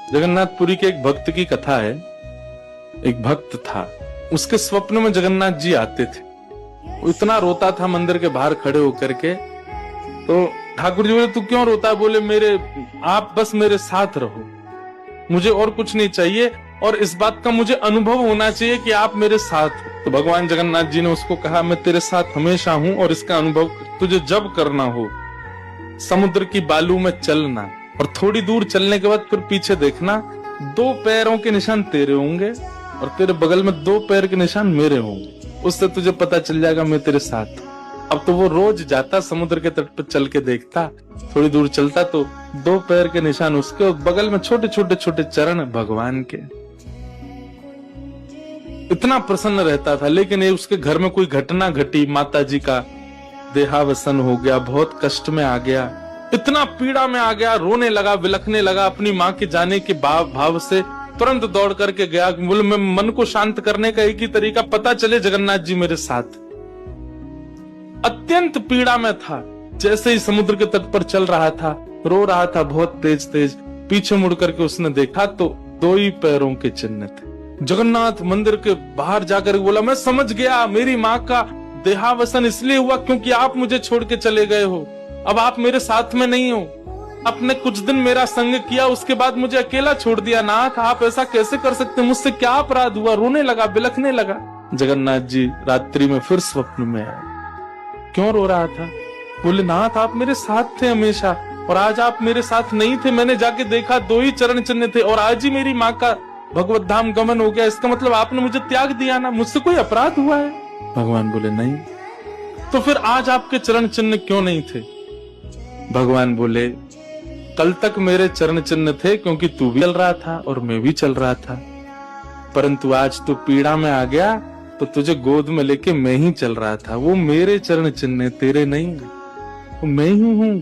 जगन्नाथपुरी के एक भक्त की कथा है। एक भक्त था, उसके स्वप्न में जगन्नाथ जी आते थे। वो इतना रोता था मंदिर के बाहर खड़े होकर के। तो ठाकुर जी बोले, तू क्यों रोता है? बोले, आप बस मेरे साथ रहो, मुझे और कुछ नहीं चाहिए, और इस बात का मुझे अनुभव होना चाहिए कि आप मेरे साथ हो। तो भगवान जगन्नाथ जी ने उसको कहा, मैं तेरे साथ हमेशा हूं, और इसका अनुभव तुझे जब करना हो समुद्र की बालू में चलना, और थोड़ी दूर चलने के बाद फिर पीछे देखना, 2 पैरों के निशान तेरे होंगे और तेरे बगल में 2 पैर के निशान मेरे होंगे। उससे तुझे पता चल जाएगा मैं तेरे साथ। अब तो वो रोज जाता, समुद्र के तट पर चल के देखता, थोड़ी दूर चलता तो 2 पैर के निशान उसके और बगल में छोटे छोटे छोटे चरण भगवान के। इतना प्रसन्न रहता था। लेकिन ये उसके घर में कोई घटना घटी, माता जी का देहावसन हो गया, बहुत कष्ट में आ गया, इतना पीड़ा में आ गया, रोने लगा, बिलखने लगा। अपनी माँ के जाने के भाव से तुरंत दौड़ करके गया। बोले, मैं मन को शांत करने का एक ही तरीका, पता चले जगन्नाथ जी मेरे साथ। अत्यंत पीड़ा में था। जैसे ही समुद्र के तट पर चल रहा था, रो रहा था बहुत तेज तेज। पीछे मुड़ करके उसने देखा तो 2 ही पैरों के चिन्ह थे। जगन्नाथ मंदिर के बाहर जाकर बोला, मैं समझ गया, मेरी माँ का देहावसन इसलिए हुआ क्योंकि आप मुझे छोड़ के चले गए हो। अब आप मेरे साथ में नहीं हो। आपने कुछ दिन मेरा संग किया, उसके बाद मुझे अकेला छोड़ दिया। नाथ, आप ऐसा कैसे कर सकते? मुझसे क्या अपराध हुआ? रोने लगा, बिलखने लगा। जगन्नाथ जी रात्रि में फिर स्वप्न में आए। क्यों रो रहा था? बोले, नाथ, आप मेरे साथ थे हमेशा, और आज आप मेरे साथ नहीं थे। मैंने जाके देखा 2 ही चरण चिन्ह थे, और आज ही मेरी माँ का भगवत धाम गमन हो गया। इसका मतलब आपने मुझे त्याग दिया ना? मुझसे कोई अपराध हुआ है? भगवान बोले, नहीं। तो फिर आज आपके चरण चिन्ह क्यों नहीं थे? भगवान बोले, कल तक मेरे चरण चिन्ह थे क्योंकि तू भी चल रहा था और मैं भी चल रहा था, परंतु आज तू पीड़ा में आ गया तो तुझे गोद में लेके मैं ही चल रहा था। वो मेरे चरण चिन्ह, तेरे नहीं, वो मैं ही हूं।